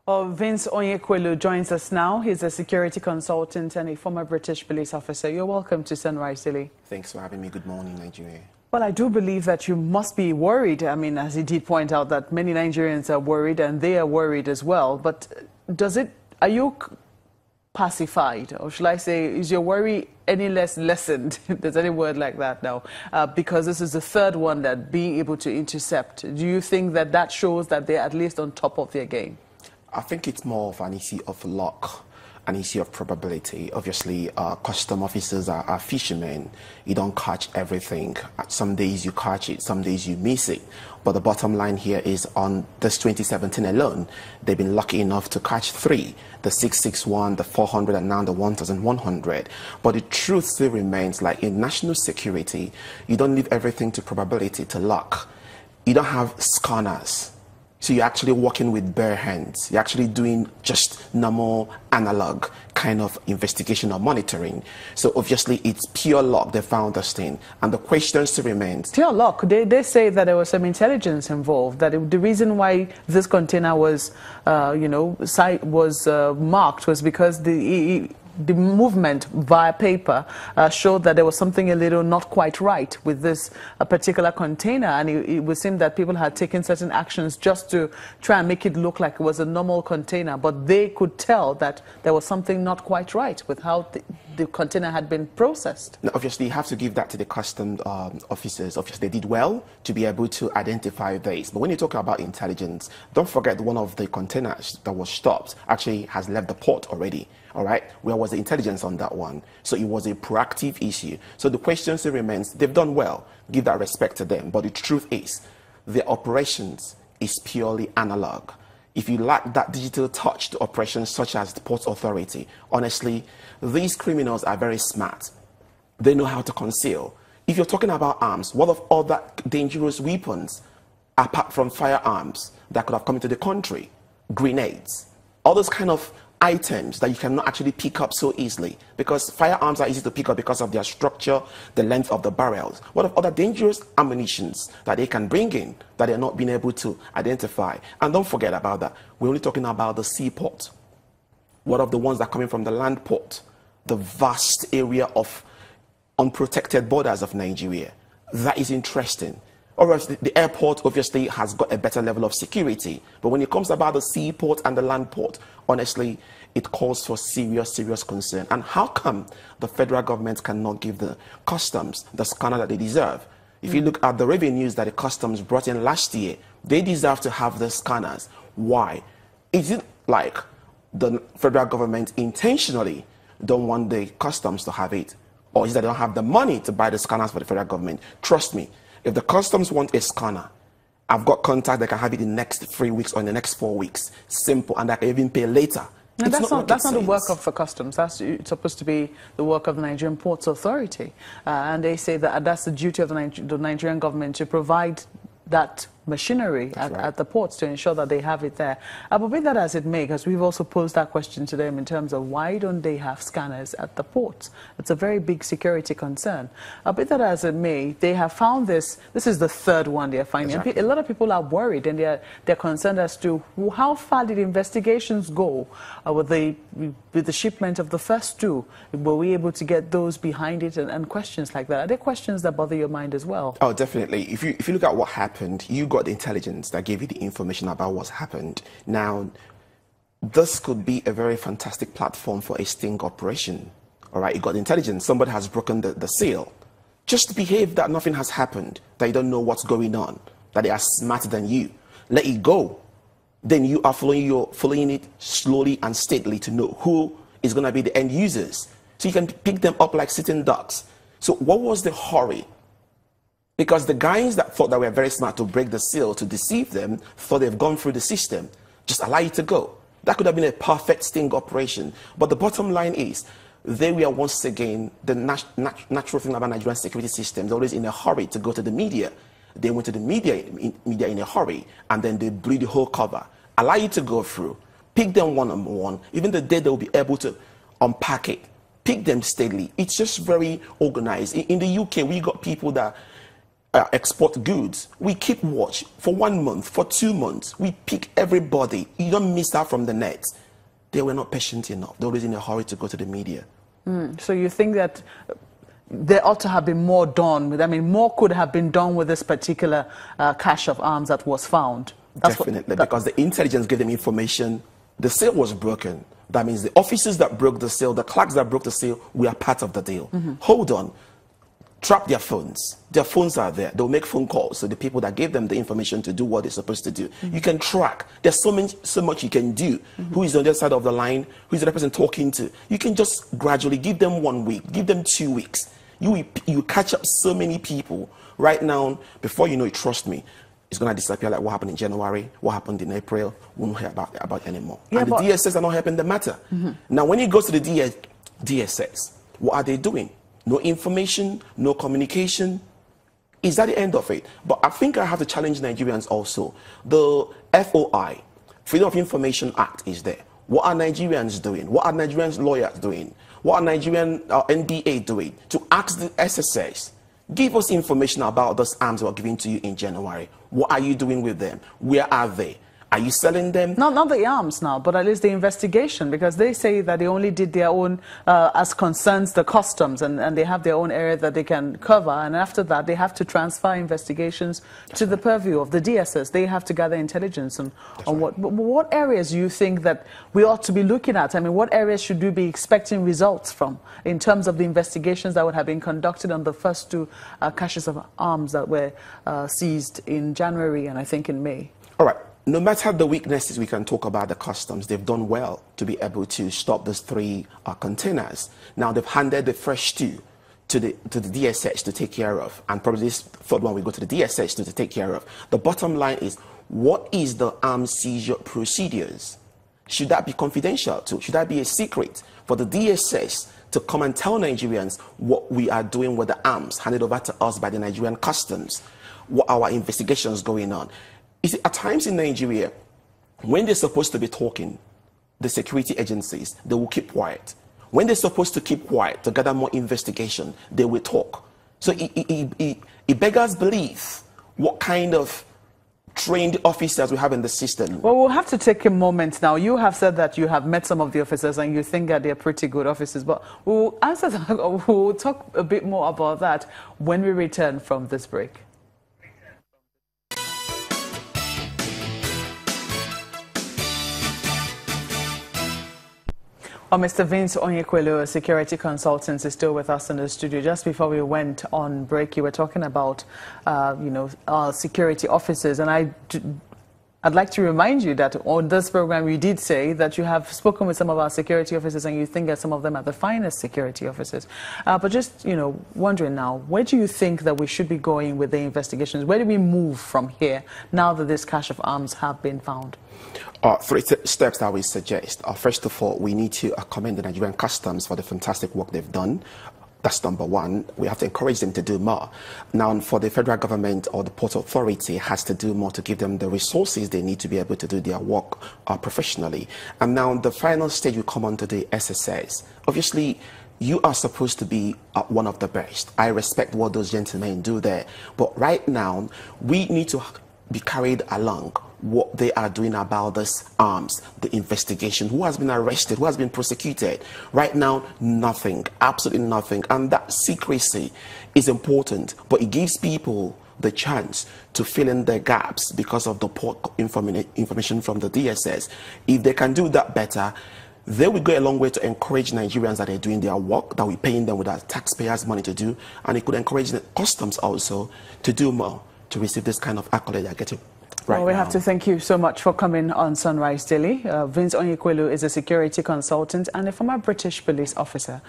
Vince Onyekwelu joins us now. He's a security consultant and a former British police officer. You're welcome to Sunrise Daily. Thanks for having me. Good morning, Nigeria. Well, I do believe that you must be worried. I mean, as he did point out, that many Nigerians are worried and they are worried as well. But are you pacified? Or should I say, is your worry any less lessened? If there's any word like that now. Because this is the third one that being able to intercept. Do you think that that shows that they're at least on top of their game? I think it's more of an issue of luck, an issue of probability. Obviously, custom officers are fishermen. You don't catch everything. Some days you catch it, some days you miss it. But the bottom line here is on this 2017 alone, they've been lucky enough to catch 3, the 661, the 400, and now the 1100. But the truth still remains, like in national security, you don't leave everything to probability, to luck. You don't have scanners. So you're actually working with bare hands. You're actually doing just normal analog kind of investigation or monitoring. So obviously it's pure luck they found this thing. And the question still remains. Pure luck. They say that there was some intelligence involved. That the reason why this container was, marked was because the movement via paper showed that there was something a little not quite right with this particular container, and it would seem that people had taken certain actions just to try and make it look like it was a normal container, but they could tell that there was something not quite right with how the container had been processed. Now, obviously, you have to give that to the customs officers. Obviously, they did well to be able to identify this. But when you talk about intelligence, don't forget one of the containers that was stopped actually has left the port already. All right, where was the intelligence on that one? So it was a proactive issue. So the question still remains, they've done well, give that respect to them. But the truth is, their operations is purely analog. If you lack that digital touch to operations such as the Port Authority, honestly, these criminals are very smart. They know how to conceal. If you're talking about arms, what of other dangerous weapons, apart from firearms, that could have come into the country? Grenades, all those kind of items that you cannot actually pick up so easily, because firearms are easy to pick up because of their structure, the length of the barrels. What of other dangerous ammunitions that they can bring in that they're not being able to identify? And don't forget about that. We're only talking about the seaport. What of the ones that are coming from the land port? The vast area of unprotected borders of Nigeria. That is interesting. Or else the airport obviously has got a better level of security. But when it comes about the seaport and the land port, honestly, it calls for serious concern. And how come the federal government cannot give the customs the scanner that they deserve? If you look at the revenues that the customs brought in last year, they deserve to have the scanners. Why? Is it like the federal government intentionally don't want the customs to have it? Or is it that they don't have the money to buy the scanners for the federal government? Trust me. If the customs want a scanner, I've got contact that can have it in the next 3 weeks or in the next 4 weeks. Simple, and I can even pay later. No, that's not the work of the customs. That's supposed to be the work of the Nigerian Ports Authority. And they say that that's the duty of the Nigerian government to provide that machinery at the ports to ensure that they have it there. But be that as it may, because we've also posed that question to them in terms of why don't they have scanners at the ports? It's a very big security concern. Be that as it may, they have found this is the third one they're finding. Exactly. A lot of people are worried and they're concerned as to how far did investigations go with the shipment of the first 2. Were we able to get those behind it and questions like that? Are there questions that bother your mind as well? Oh, definitely. If you look at what happened, you got the intelligence that gave you the information about what's happened. Now, this could be a very fantastic platform for a sting operation. All right, you got the intelligence. Somebody has broken the seal. Just behave that nothing has happened, that you don't know what's going on, that they are smarter than you. Let it go. Then you are following it slowly and steadily to know who is going to be the end users. So you can pick them up like sitting ducks. So what was the hurry? Because the guys that thought that were very smart to break the seal, to deceive them, thought they've gone through the system. Just allow it to go. That could have been a perfect sting operation. But the bottom line is, they were once again, the natural thing about Nigerian security systems, always in a hurry to go to the media. They went to the media in a hurry, and then they blew the whole cover. Allow it to go through. Pick them one-on-one. Even the day they'll be able to unpack it. Pick them steadily. It's just very organized. In the UK, we got people that export goods, we keep watch for 1 month, for 2 months. We pick everybody. You don't miss out from the net. They were not patient enough. They were always in a hurry to go to the media. So you think that there ought to have been more done with, I mean, more could have been done with this particular cache of arms that was found? Definitely, because the intelligence gave them information. The sale was broken. That means the officers that broke the sale, the clerks that broke the sale, we are part of the deal. Hold on. Trap their phones. Their phones are there. They'll make phone calls to the people that gave them the information to do what they're supposed to do. You can track. There's so much you can do. Who is on the other side of the line? Who is the person talking to? You can just gradually give them 1 week, give them 2 weeks. You catch up so many people. Right now, before you know it, trust me, it's going to disappear like what happened in January, what happened in April. We won't hear about anymore. Yeah, and the DSS are not helping the matter. Now, when you go to the DSS, what are they doing? No information, no communication. Is that the end of it? But I think I have to challenge Nigerians also. The FOI, Freedom of Information Act, is there. What are Nigerians doing? What are Nigerians lawyers doing? What are Nigerian NBA doing? To ask the SSS, give us information about those arms that were given to you in January. What are you doing with them? Where are they? Are you selling them? Not the arms now, but at least the investigation, because they say that they only did their own as concerns the customs, and they have their own area that they can cover, and after that they have to transfer investigations to the purview of the DSS. They have to gather intelligence on what areas you think that we ought to be looking at. I mean, what areas should we be expecting results from in terms of the investigations that would have been conducted on the first two caches of arms that were seized in January and I think in May? All right. No matter the weaknesses we can talk about the customs, they've done well to be able to stop those 3 containers. Now they've handed the first 2 to the DSS to take care of, and probably this 3rd one will go to the DSS to take care of. The bottom line is, what is the arms seizure procedures? Should that be confidential too? Should that be a secret for the DSS to come and tell Nigerians what we are doing with the arms handed over to us by the Nigerian customs? What our investigations going on? You see, at times in Nigeria, when they're supposed to be talking, the security agencies, they will keep quiet. When they're supposed to keep quiet to gather more investigation, they will talk. So it beggars belief what kind of trained officers we have in the system. Well, we'll have to take a moment now. You have said that you have met some of the officers and you think that they're pretty good officers, but we'll answer that, we'll talk a bit more about that when we return from this break. Mr. Vince Onyekwelu, a security consultant, is still with us in the studio. Just before we went on break, you were talking about, security officers, and I'd like to remind you that on this program you did say that you have spoken with some of our security officers and you think that some of them are the finest security officers. But just, wondering now, where do you think that we should be going with the investigations? Where do we move from here now that this cache of arms have been found? 3 steps that we suggest. First of all, we need to commend the Nigerian customs for the fantastic work they've done. That's number one. We have to encourage them to do more. Now, for the federal government or the port authority has to do more to give them the resources they need to be able to do their work professionally. And now, the final stage, we come on to the SSS. Obviously, you are supposed to be one of the best. I respect what those gentlemen do there. But right now, we need to be carried along what they are doing about this arms, the investigation, who has been arrested, who has been prosecuted. Right now, nothing, absolutely nothing. And that secrecy is important, but it gives people the chance to fill in their gaps because of the poor information from the DSS. If they can do that better, they will go a long way to encourage Nigerians that are doing their work, that we're paying them with our taxpayers' money to do, and it could encourage the customs also to do more, to receive this kind of accolade they're getting. Well, we have to thank you so much for coming on Sunrise Daily. Vince Onyekwelu is a security consultant and a former British police officer.